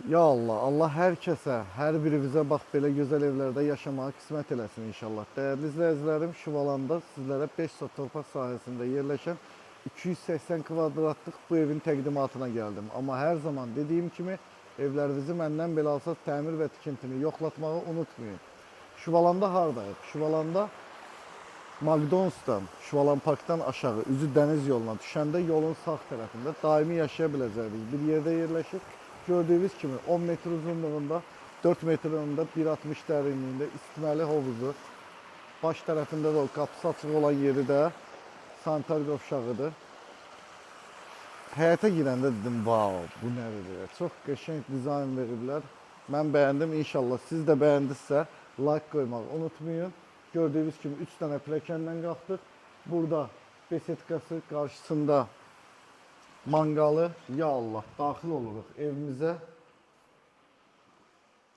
Ya Allah, Allah herkese, her birimizə bax belə gözəl evlərdə yaşamağı qismət eləsin inşallah. Dəyərli izləyicilərim, Şuvalanda sizlərə 5 sot torpaq sahəsində yerləşən 280 kvadratlıq bu evin təqdimatına gəldim. Amma hər zaman dediyim kimi evlərinizi məndən belə alsaq təmir və tikintini yoxlatmağı unutmayın. Şuvalanda hardayıq? Şuvalanda McDonald's'dan, Şuvalan Parkdan aşağı üzü dəniz yoluna düşəndə yolun sağ tərəfində daimi yaşaya biləcəyiniz bir yerdə yerləşir. Gördüğünüz kimi 10 metre uzunluğunda, 4 metre önünde, 1,60 derinliğinde istimali havuzu. Baş tarafında da o kapısı açıq olan yeri də sanitar qovşağıdır. Həyata girəndə dedim, wow, bu nədir? Çox qəşəng dizayn veriblər. Mən bəyəndim, inşallah siz də bəyəndinizsə like qoymağı unutmayın. Gördüğünüz kimi 3 dənə pilləkəndən qalxdıq. Burada besetkası qarşısında mangalı, ya Allah, daxil oluruq evimizə.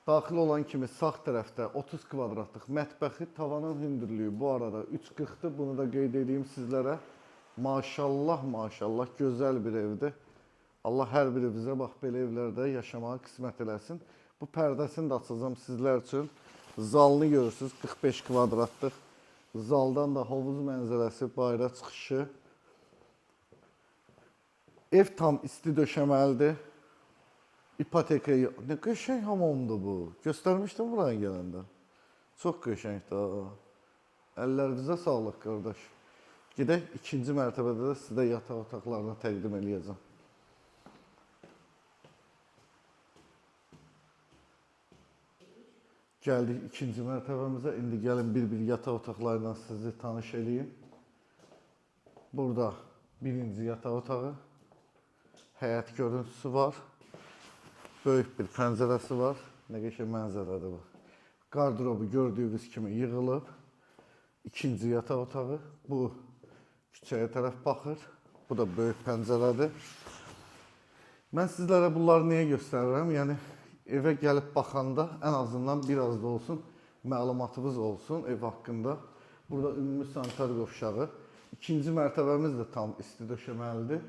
Daxil olan kimi sağ tərəfdə 30 kvadratlıq mətbəxi, tavanın hündürlüyü bu arada 3,40-dır. Bunu da qeyd edeyim sizlərə. Maşallah, maşallah, gözəl bir evdir. Allah hər birimizə bax belə evlərdə yaşamağı qismət eləsin. Bu pərdəsini də açacağım sizlər üçün. Zalını görürsünüz, 45 kvadratlıq. Zaldan da hovuz mənzərəsi, bayra çıxışı. Ev tam isti döşəməlidir. İpotekayı, ne qəşəng hamamdır bu. Göstərmişdim buraya gələndə. Çox qəşəngdir. Əllərinizə sağlıq qardaş. Gedək ikinci mərtəbədə də sizə yataq otaqlarını təqdim eləyəcəm. Gəldik ikinci mərtəbəmizə. İndi gəlin bir-bir yataq otaqlarından sizi tanış edeyim. Burada birinci yataq otağı. Həyat görüntüsü var. Böyük bir pəncərəsi var. Nə qəşəng mənzərədir bu. Qardırobu gördüyünüz kimi yığılıb. İkinci yataq otağı. Bu küçəyə tərəf baxır. Bu da böyük pəncərədir. Mən sizlərə bunları niyə göstərirəm? Yəni evə gəlib baxanda ən azından biraz da olsun məlumatınız olsun ev haqqında. Burada ümumi sanitar qovşağı. İkinci mərtəbəmiz də tam isti döşəməlidir.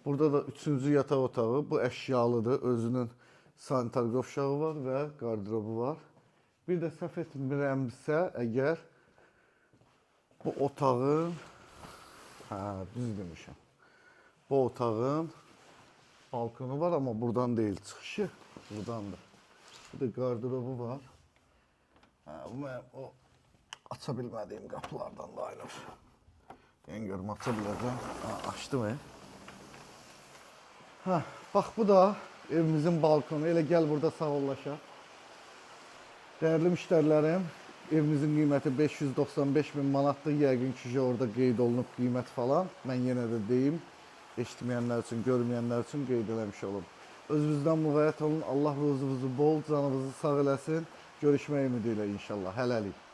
Burada da üçüncü yataq otağı, bu əşyalıdır. Özünün sanitar qovşağı var və qardırobu var. Bir də səhv etmirəmsə, əgər bu otağın, düz demişəm. Bu otağın balkonu var, amma buradan deyil, çıxışı buradandır. Bir də qardırobu var. Bu mənim o aça bilmədiyim qapılardan da ayrılır. Yəni görüm, aça biləcəm. Açdım. Bax bu da evimizin balkonu. Elə gəl burada sağollaşaq. Dəyərli müştərilərim, evimizin qiyməti 595 min manatdır. Yəqin ki, orada qeyd olunub qiymət falan. Mən yenə də deyim, eşitməyənlər üçün, görməyənlər üçün qeyd eləmiş olum. Özünüzdən müğayət olun. Allah ruzunuzu bol, canınızı sağ eləsin. Görüşmək ümidi ilə inşallah. Hələlik.